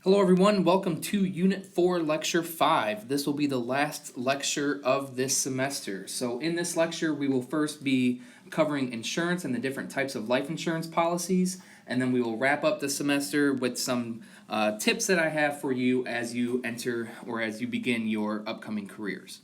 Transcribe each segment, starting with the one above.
Hello everyone, welcome to Unit 4, Lecture 5. This will be the last lecture of this semester. So in this lecture, we will first be covering insurance and the different types of life insurance policies, and then we will wrap up the semester with some tips that I have for you as you enter or as you begin your upcoming careers.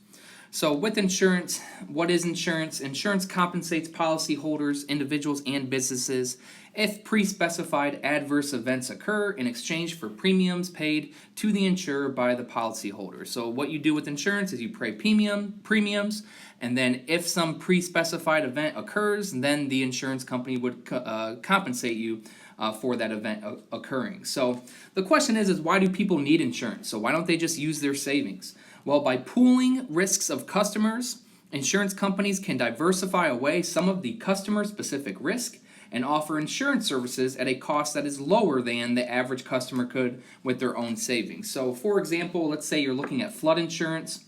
So with insurance, what is insurance? Insurance compensates policyholders, individuals, and businesses if pre-specified adverse events occur in exchange for premiums paid to the insurer by the policyholder. So what you do with insurance is you pay premiums, and then if some pre-specified event occurs, then the insurance company would compensate you for that event occurring. So the question is why do people need insurance? So why don't they just use their savings? Well, by pooling risks of customers, insurance companies can diversify away some of the customer-specific risk and offer insurance services at a cost that is lower than the average customer could with their own savings. So, for example, let's say you're looking at flood insurance.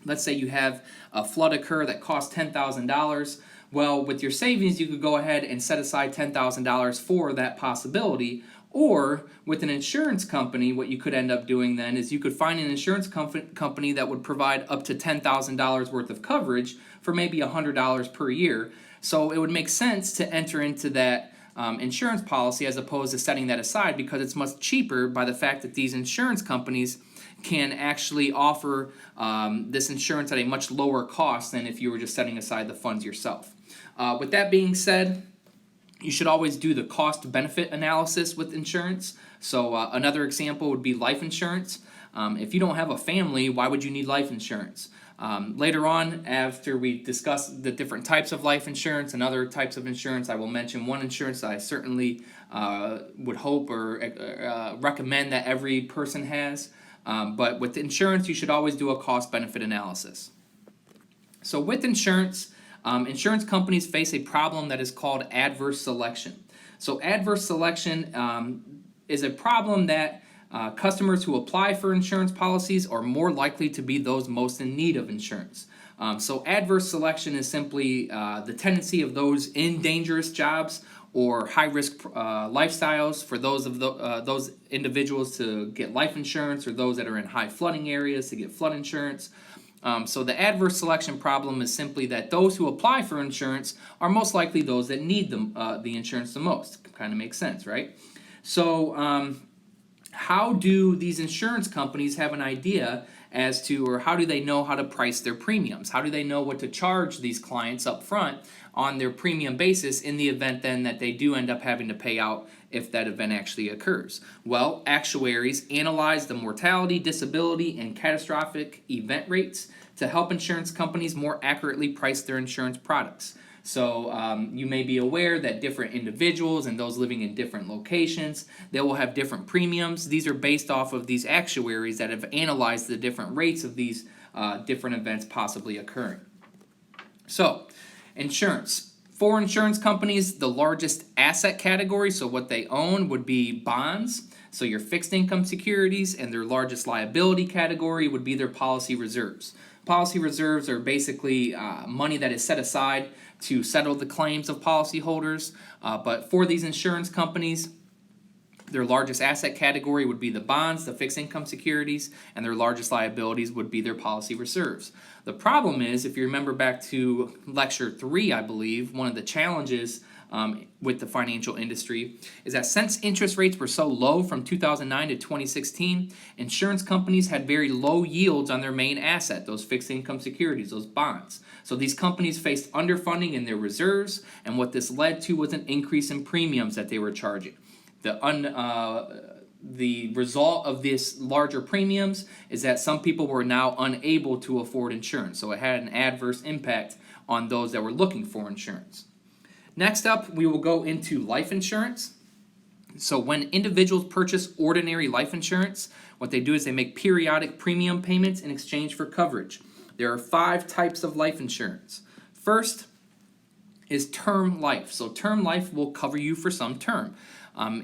Let's say you have a flood occur that costs $10,000. Well, with your savings, you could go ahead and set aside $10,000 for that possibility. Or with an insurance company, what you could end up doing then is you could find an insurance company that would provide up to $10,000 worth of coverage for maybe $100 per year. So it would make sense to enter into that insurance policy as opposed to setting that aside, because it's much cheaper by the fact that these insurance companies can actually offer this insurance at a much lower cost than if you were just setting aside the funds yourself. With that being said, you should always do the cost-benefit analysis with insurance. So another example would be life insurance. If you don't have a family, why would you need life insurance? Later on, after we discuss the different types of life insurance and other types of insurance, I will mention one insurance that I certainly would hope or recommend that every person has. But with insurance, you should always do a cost-benefit analysis. So with insurance, insurance companies face a problem that is called adverse selection. So adverse selection is a problem that customers who apply for insurance policies are more likely to be those most in need of insurance. So adverse selection is simply the tendency of those in dangerous jobs or high-risk lifestyles for those individuals to get life insurance, or those that are in high flooding areas to get flood insurance. So the adverse selection problem is simply that those who apply for insurance are most likely those that need the insurance the most. Kind of makes sense, right? So how do these insurance companies have an idea as to, or how do they know how to price their premiums? How do they know what to charge these clients up front on their premium basis in the event then that they do end up having to pay out if that event actually occurs? Well, actuaries analyze the mortality, disability, and catastrophic event rates to help insurance companies more accurately price their insurance products. So you may be aware that different individuals and those living in different locations, they will have different premiums. These are based off of these actuaries that have analyzed the different rates of these different events possibly occurring. So, insurance. For insurance companies, the largest asset category, so what they own, would be bonds. So your fixed income securities, and their largest liability category would be their policy reserves. Policy reserves are basically money that is set aside to settle the claims of policyholders. But for these insurance companies, their largest asset category would be the bonds, the fixed income securities, and their largest liabilities would be their policy reserves. The problem is, if you remember back to Lecture 3, I believe, one of the challenges with the financial industry is that since interest rates were so low from 2009 to 2016, insurance companies had very low yields on their main asset, those fixed income securities, those bonds. So these companies faced underfunding in their reserves, and what this led to was an increase in premiums that they were charging. The result of this larger premiums is that some people were now unable to afford insurance, so it had an adverse impact on those that were looking for insurance. Next up, we will go into life insurance. So when individuals purchase ordinary life insurance, what they do is they make periodic premium payments in exchange for coverage. There are 5 types of life insurance. First is term life. So term life will cover you for some term.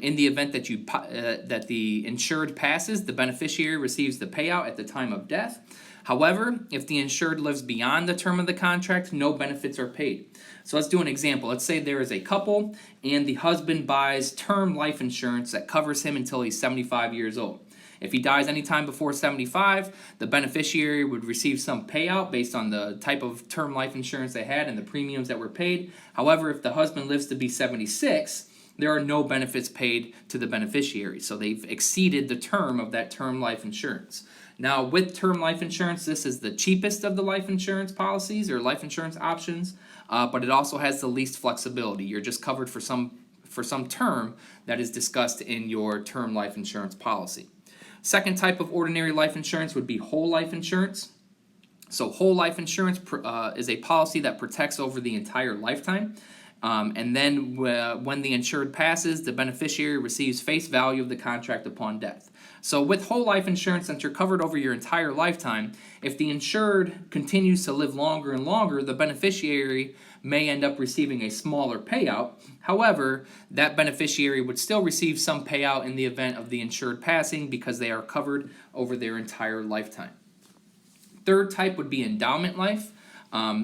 In the event that the insured passes, the beneficiary receives the payout at the time of death. However, if the insured lives beyond the term of the contract, no benefits are paid. So let's do an example. Let's say there is a couple and the husband buys term life insurance that covers him until he's 75 years old. If he dies anytime before 75, the beneficiary would receive some payout based on the type of term life insurance they had and the premiums that were paid. However, if the husband lives to be 76, there are no benefits paid to the beneficiary. So they've exceeded the term of that term life insurance. Now, with term life insurance, this is the cheapest of the life insurance policies or life insurance options, but it also has the least flexibility. You're just covered for some term that is discussed in your term life insurance policy. Second type of ordinary life insurance would be whole life insurance. So whole life insurance is a policy that protects over the entire lifetime. And then when the insured passes, the beneficiary receives face value of the contract upon death. So with whole life insurance, since you're covered over your entire lifetime, if the insured continues to live longer and longer, the beneficiary may end up receiving a smaller payout. However, that beneficiary would still receive some payout in the event of the insured passing because they are covered over their entire lifetime. Third type would be endowment life.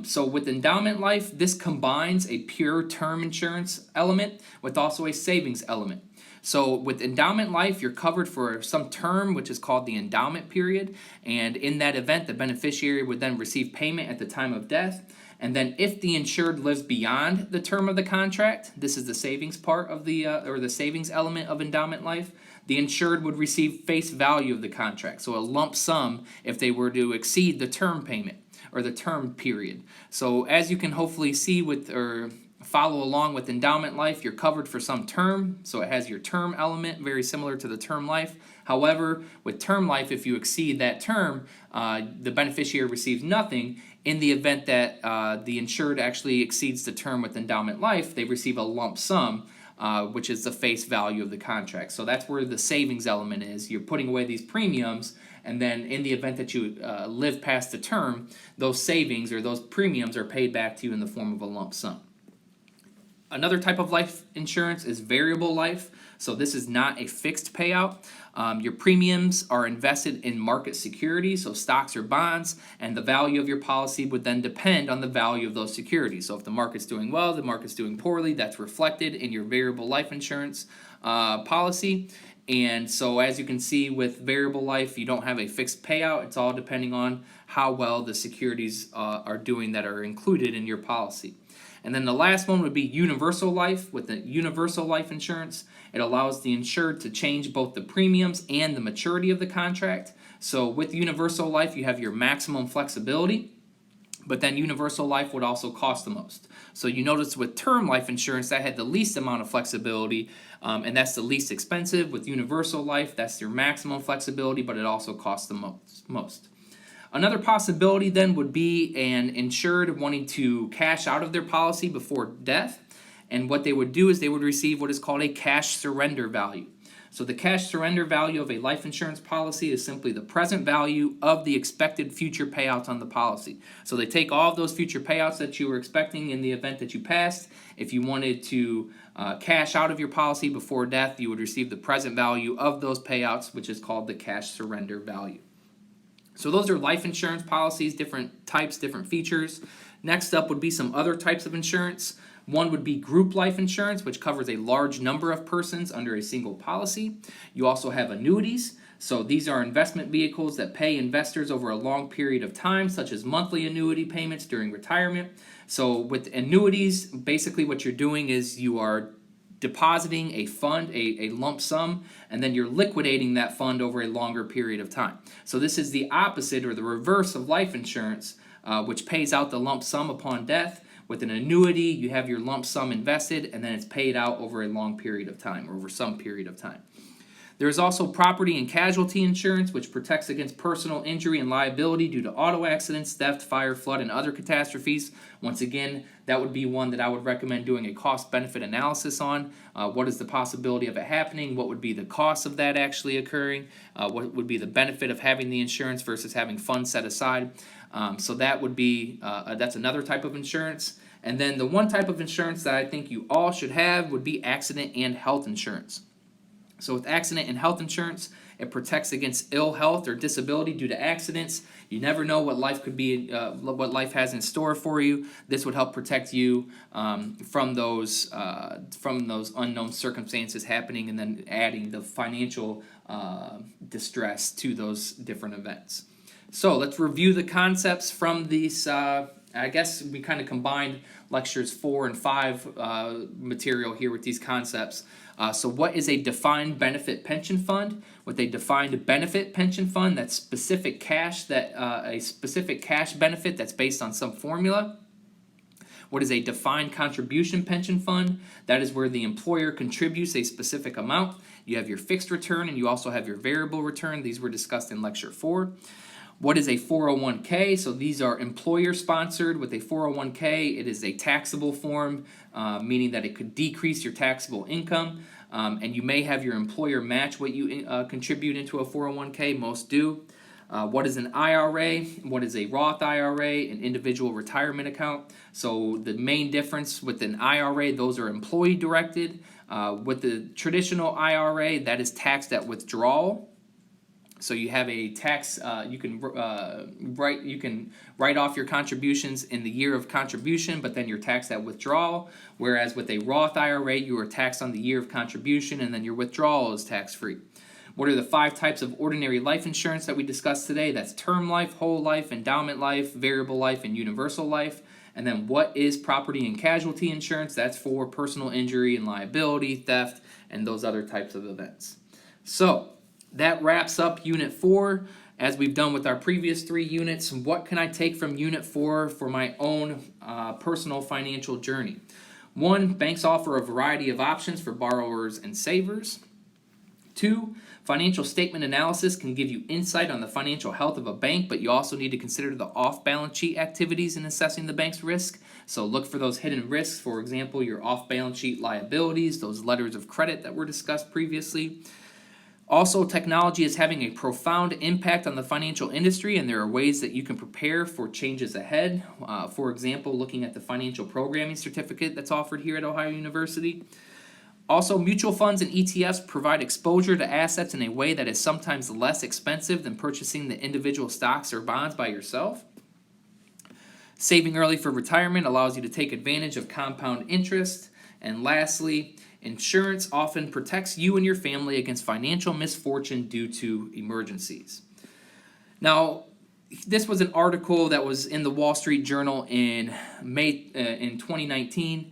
So with endowment life, this combines a pure term insurance element with also a savings element. So with endowment life, you're covered for some term, which is called the endowment period. And in that event, the beneficiary would then receive payment at the time of death. And then if the insured lives beyond the term of the contract, this is the savings part of the savings element of endowment life, the insured would receive face value of the contract. So a lump sum if they were to exceed the term payment or the term period. So as you can hopefully see with or follow along with endowment life, you're covered for some term, so it has your term element, very similar to the term life. However, with term life, if you exceed that term, the beneficiary receives nothing. In the event that the insured actually exceeds the term with endowment life, they receive a lump sum, which is the face value of the contract. So that's where the savings element is. You're putting away these premiums, and then in the event that you live past the term, those savings or those premiums are paid back to you in the form of a lump sum. Another type of life insurance is variable life. So this is not a fixed payout. Your premiums are invested in market securities, so stocks or bonds, and the value of your policy would then depend on the value of those securities. So if the market's doing well, the market's doing poorly, that's reflected in your variable life insurance policy. And so as you can see with variable life, you don't have a fixed payout. It's all depending on how well the securities are doing that are included in your policy. And then the last one would be universal life. With the universal life insurance, it allows the insured to change both the premiums and the maturity of the contract. So with universal life, you have your maximum flexibility, but then universal life would also cost the most. So you notice with term life insurance, that had the least amount of flexibility, and that's the least expensive. With universal life, that's your maximum flexibility, but it also costs the most. Another possibility then would be an insured wanting to cash out of their policy before death. And what they would do is they would receive what is called a cash surrender value. So the cash surrender value of a life insurance policy is simply the present value of the expected future payouts on the policy. So they take all of those future payouts that you were expecting in the event that you passed. If you wanted to cash out of your policy before death, you would receive the present value of those payouts, which is called the cash surrender value. So those are life insurance policies, different types, different features. Next up would be some other types of insurance. One would be group life insurance, which covers a large number of persons under a single policy. You also have annuities. So these are investment vehicles that pay investors over a long period of time, such as monthly annuity payments during retirement. So with annuities, basically what you're doing is you are depositing a fund, a lump sum, and then you're liquidating that fund over a longer period of time. So this is the opposite or the reverse of life insurance, which pays out the lump sum upon death. With an annuity, you have your lump sum invested, and then it's paid out over a long period of time or over some period of time. There is also property and casualty insurance, which protects against personal injury and liability due to auto accidents, theft, fire, flood, and other catastrophes. Once again, that would be one that I would recommend doing a cost-benefit analysis on. What is the possibility of it happening? What would be the cost of that actually occurring? What would be the benefit of having the insurance versus having funds set aside? So that would be that's another type of insurance. And then the one type of insurance that I think you all should have would be accident and health insurance. So with accident and health insurance, it protects against ill health or disability due to accidents. You never know what life could be, what life has in store for you. This would help protect you from those unknown circumstances happening, and then adding the financial distress to those different events. So let's review the concepts from these. I guess we kind of combined lectures 4 and 5 material here with these concepts. So what is a defined benefit pension fund? With a defined benefit pension fund, that's specific cash, a specific cash benefit that's based on some formula. What is a defined contribution pension fund? That is where the employer contributes a specific amount. You have your fixed return and you also have your variable return. These were discussed in lecture 4. What is a 401k? So these are employer sponsored. With a 401k, it is a taxable form, meaning that it could decrease your taxable income. And you may have your employer match what you contribute into a 401k. Most do. What is an IRA? What is a Roth IRA? An individual retirement account. So the main difference with an IRA, those are employee directed. With the traditional IRA, that is taxed at withdrawal. So you have a tax. You can write off your contributions in the year of contribution, but then you're taxed at withdrawal. Whereas with a Roth IRA, you are taxed on the year of contribution, and then your withdrawal is tax free. What are the 5 types of ordinary life insurance that we discussed today? That's term life, whole life, endowment life, variable life, and universal life. And then what is property and casualty insurance? That's for personal injury and liability, theft, and those other types of events. So that wraps up Unit 4. As we've done with our previous 3 units, what can I take from Unit 4 for my own personal financial journey? 1, banks offer a variety of options for borrowers and savers. 2, financial statement analysis can give you insight on the financial health of a bank, but you also need to consider the off-balance sheet activities in assessing the bank's risk. So look for those hidden risks, for example, your off-balance sheet liabilities, those letters of credit that were discussed previously. Also, technology is having a profound impact on the financial industry, and there are ways that you can prepare for changes ahead. For example, looking at the financial programming certificate that's offered here at Ohio University. Also, mutual funds and ETFs provide exposure to assets in a way that is sometimes less expensive than purchasing the individual stocks or bonds by yourself. Saving early for retirement allows you to take advantage of compound interest. And lastly, insurance often protects you and your family against financial misfortune due to emergencies. Now, this was an article that was in the Wall Street Journal in May in 2019.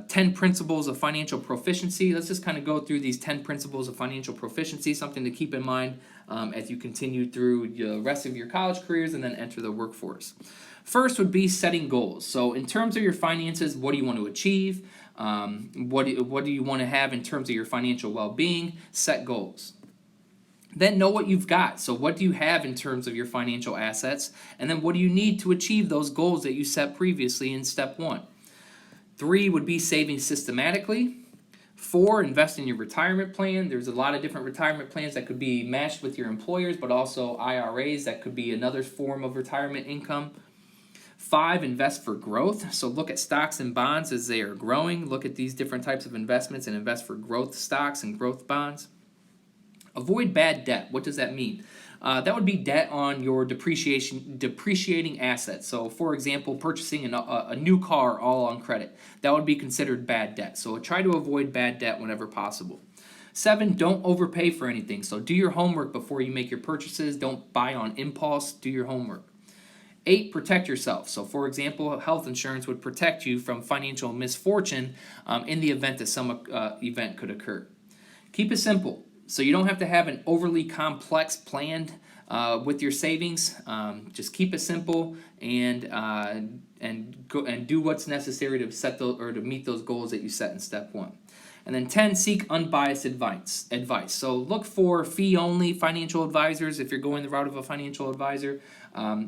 10 principles of financial proficiency. Let's just kind of go through these 10 principles of financial proficiency, something to keep in mind as you continue through the rest of your college careers and then enter the workforce. First would be setting goals. So in terms of your finances, what do you want to achieve? What do you want to have in terms of your financial well-being? Set goals. Then know what you've got. So what do you have in terms of your financial assets? And then what do you need to achieve those goals that you set previously in step 1? 3 would be saving systematically. 4, invest in your retirement plan. There's a lot of different retirement plans that could be matched with your employers, but also IRAs that could be another form of retirement income. 5, invest for growth. So look at stocks and bonds as they are growing. Look at these different types of investments and invest for growth stocks and growth bonds. Avoid bad debt. What does that mean? That would be debt on your depreciating assets. So, for example, purchasing a new car all on credit. That would be considered bad debt. So try to avoid bad debt whenever possible. 7, don't overpay for anything. So do your homework before you make your purchases. Don't buy on impulse. Do your homework. 8, protect yourself. So, for example, health insurance would protect you from financial misfortune in the event that some event could occur. Keep it simple. So you don't have to have an overly complex plan with your savings. Just keep it simple and go and do what's necessary to set those or to meet those goals that you set in step 1. And then 10, seek unbiased advice. So look for fee-only financial advisors if you're going the route of a financial advisor.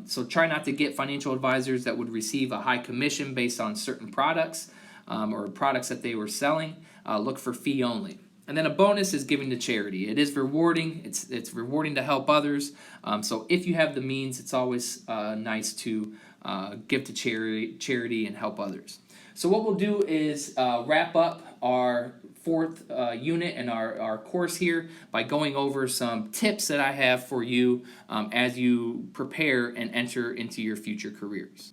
So try not to get financial advisors that would receive a high commission based on certain products or products that they were selling. Look for fee-only. And then a bonus is giving to charity. It is rewarding. It's rewarding to help others. So if you have the means, it's always nice to give to charity and help others. So what we'll do is wrap up our fourth unit in our course here by going over some tips that I have for you as you prepare and enter into your future careers.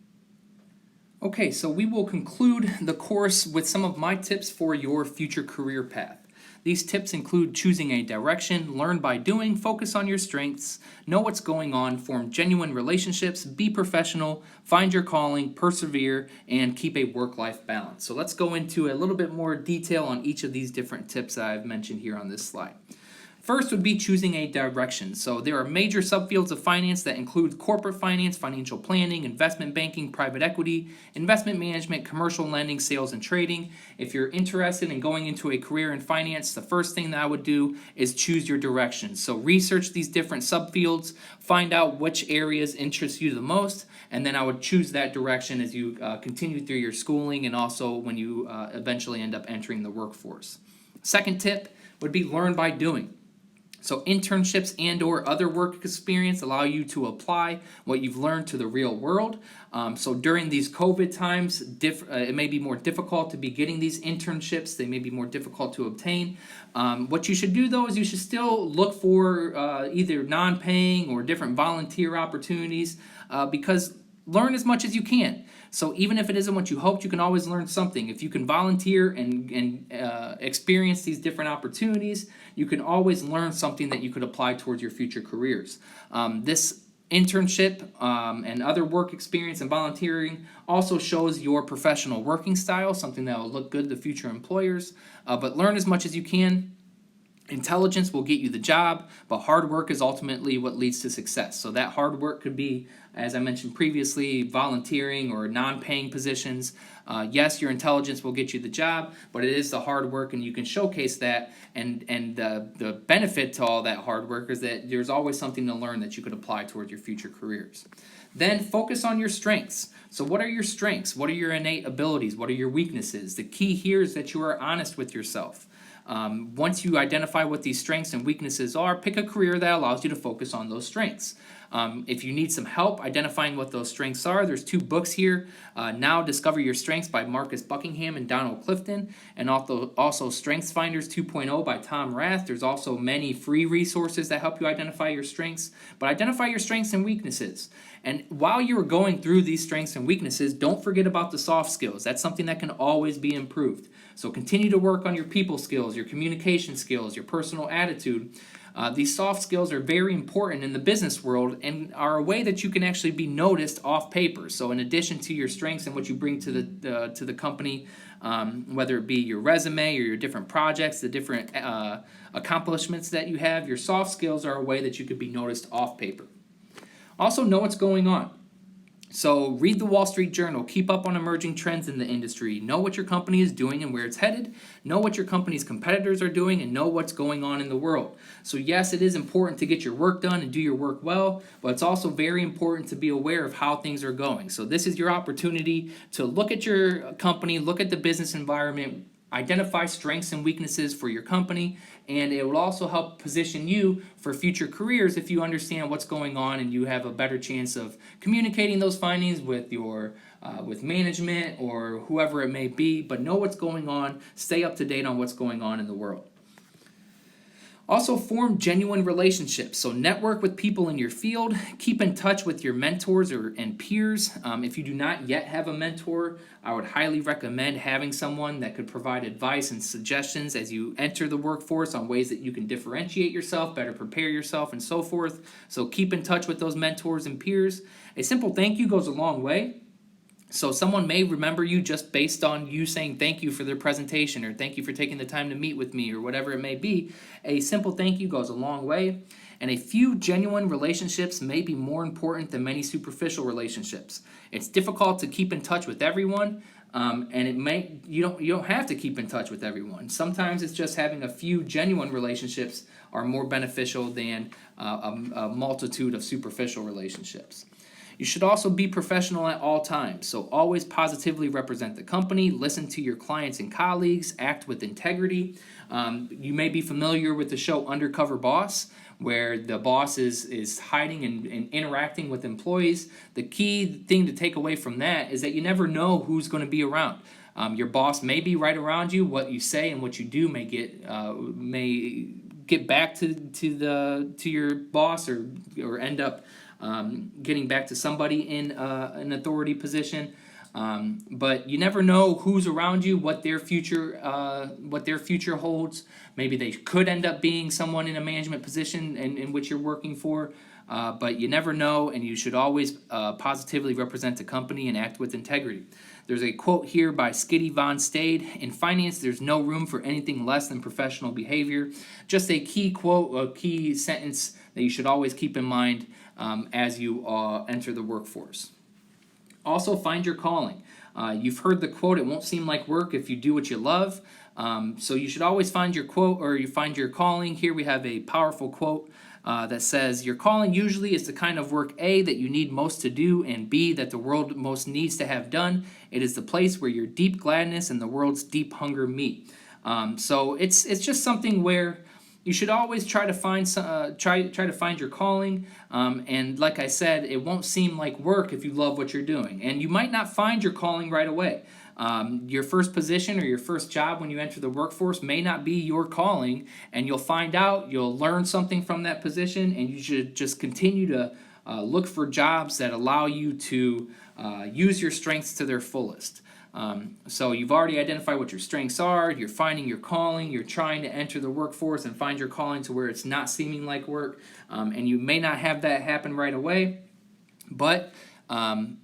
Okay, so we will conclude the course with some of my tips for your future career path. These tips include choosing a direction, learn by doing, focus on your strengths, know what's going on, form genuine relationships, be professional, find your calling, persevere, and keep a work-life balance. So let's go into a little bit more detail on each of these different tips that I've mentioned here on this slide. First would be choosing a direction. So there are major subfields of finance that include corporate finance, financial planning, investment banking, private equity, investment management, commercial lending, sales, and trading. If you're interested in going into a career in finance, the first thing that I would do is choose your direction. So research these different subfields, find out which areas interest you the most, and then I would choose that direction as you continue through your schooling and also when you eventually end up entering the workforce. Second tip would be learn by doing. So internships and or other work experience allow you to apply what you've learned to the real world. So during these COVID times, it may be more difficult to be getting these internships. They may be more difficult to obtain. What you should do, though, is you should still look for either non-paying or different volunteer opportunities because learn as much as you can. So even if it isn't what you hoped, you can always learn something. If you can volunteer and experience these different opportunities, you can always learn something that you could apply towards your future careers. This internship and other work experience and volunteering also shows your professional working style, something that will look good to future employers. But learn as much as you can. Intelligence will get you the job, but hard work is ultimately what leads to success. So that hard work could be, as I mentioned previously, volunteering or non-paying positions. Yes, your intelligence will get you the job, but it is the hard work, and you can showcase that. And the benefit to all that hard work is that there's always something to learn that you could apply towards your future careers. Then focus on your strengths. So what are your strengths? What are your innate abilities? What are your weaknesses? The key here is that you are honest with yourself. Once you identify what these strengths and weaknesses are, pick a career that allows you to focus on those strengths. If you need some help identifying what those strengths are, there's 2 books here. Now Discover Your Strengths by Marcus Buckingham and Donald Clifton, and also Strengths Finders 2.0 by Tom Rath. There's also many free resources that help you identify your strengths, but identify your strengths and weaknesses. And while you're going through these strengths and weaknesses, don't forget about the soft skills. That's something that can always be improved. So continue to work on your people skills, your communication skills, your personal attitude. These soft skills are very important in the business world and are a way that you can actually be noticed off paper. So in addition to your strengths and what you bring to the company, whether it be your resume or your different projects, the different accomplishments that you have, your soft skills are a way that you could be noticed off paper. Also know what's going on. So read the Wall Street Journal, keep up on emerging trends in the industry, know what your company is doing and where it's headed, know what your company's competitors are doing, and know what's going on in the world. So yes, it is important to get your work done and do your work well, but it's also very important to be aware of how things are going. So this is your opportunity to look at your company, look at the business environment, identify strengths and weaknesses for your company, and it will also help position you for future careers if you understand what's going on and you have a better chance of communicating those findings with your with management or whoever it may be. But know what's going on, stay up to date on what's going on in the world. Also, form genuine relationships. So network with people in your field. Keep in touch with your mentors and peers. If you do not yet have a mentor, I would highly recommend having someone that could provide advice and suggestions as you enter the workforce on ways that you can differentiate yourself, better prepare yourself, and so forth. So keep in touch with those mentors and peers. A simple thank you goes a long way. So someone may remember you just based on you saying thank you for their presentation or thank you for taking the time to meet with me or whatever it may be. A simple thank you goes a long way. And a few genuine relationships may be more important than many superficial relationships. It's difficult to keep in touch with everyone, and you don't have to keep in touch with everyone. Sometimes it's just having a few genuine relationships are more beneficial than a multitude of superficial relationships. You should also be professional at all times, so always positively represent the company, listen to your clients and colleagues, act with integrity. You may be familiar with the show Undercover Boss, where the boss is hiding and interacting with employees. The key thing to take away from that is that you never know who's going to be around. Your boss may be right around you. What you say and what you do may get back to your boss, or end up getting back to somebody in an authority position. But you never know who's around you, what their future holds. Maybe they could end up being someone in a management position in which you're working for. But you never know, and you should always positively represent the company and act with integrity. There's a quote here by Skitty Von Stade: "In finance, there's no room for anything less than professional behavior." Just a key quote, a key sentence that you should always keep in mind as you enter the workforce. Also, find your calling. You've heard the quote, "It won't seem like work if you do what you love." So you should always find your quote, or you find your calling. Here we have a powerful quote that says, "Your calling usually is the kind of work, A, that you need most to do, and B, that the world most needs to have done. It is the place where your deep gladness and the world's deep hunger meet." So it's just something where you should always try to find your calling. And like I said, it won't seem like work if you love what you're doing. And you might not find your calling right away. Your first position or your first job when you enter the workforce may not be your calling, and you'll find out, you'll learn something from that position, and you should just continue to look for jobs that allow you to use your strengths to their fullest. So you've already identified what your strengths are, you're finding your calling, you're trying to enter the workforce and find your calling to where it's not seeming like work, and you may not have that happen right away, but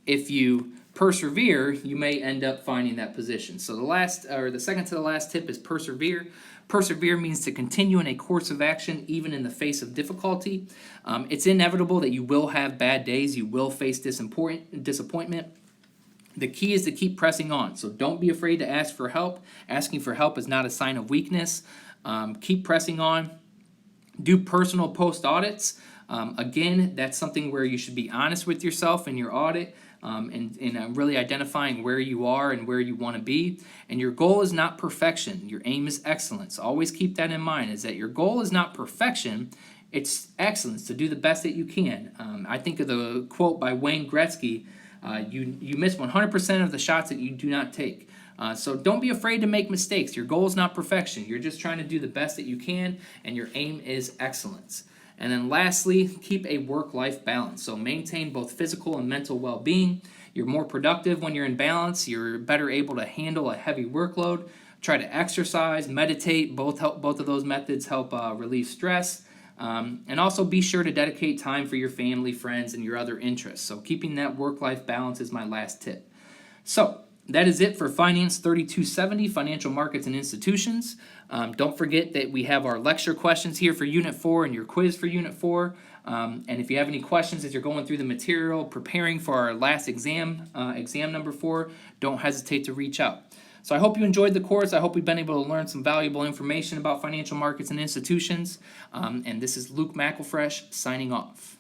if you persevere, you may end up finding that position. So the second to the last tip is persevere. Persevere means to continue in a course of action even in the face of difficulty. It's inevitable that you will have bad days, you will face disappointment. The key is to keep pressing on. So don't be afraid to ask for help. Asking for help is not a sign of weakness. Keep pressing on. Do personal post audits. Again, that's something where you should be honest with yourself in your audit, and really identifying where you are and where you want to be. And your goal is not perfection. Your aim is excellence. Always keep that in mind, is that your goal is not perfection. It's excellence, to do the best that you can. I think of the quote by Wayne Gretzky, you miss 100% of the shots that you do not take. So don't be afraid to make mistakes. Your goal is not perfection. You're just trying to do the best that you can, and your aim is excellence. And then lastly, keep a work-life balance. So maintain both physical and mental well-being. You're more productive when you're in balance. You're better able to handle a heavy workload. Try to exercise, meditate. Both of those methods help relieve stress. And also be sure to dedicate time for your family, friends, and your other interests. So keeping that work-life balance is my last tip. So that is it for Finance 3270, Financial Markets and Institutions. Don't forget that we have our lecture questions here for Unit 4 and your quiz for Unit 4. And if you have any questions as you're going through the material, preparing for our last exam number 4, don't hesitate to reach out. So I hope you enjoyed the course. I hope we've been able to learn some valuable information about financial markets and institutions. And this is Luke McElfresh signing off.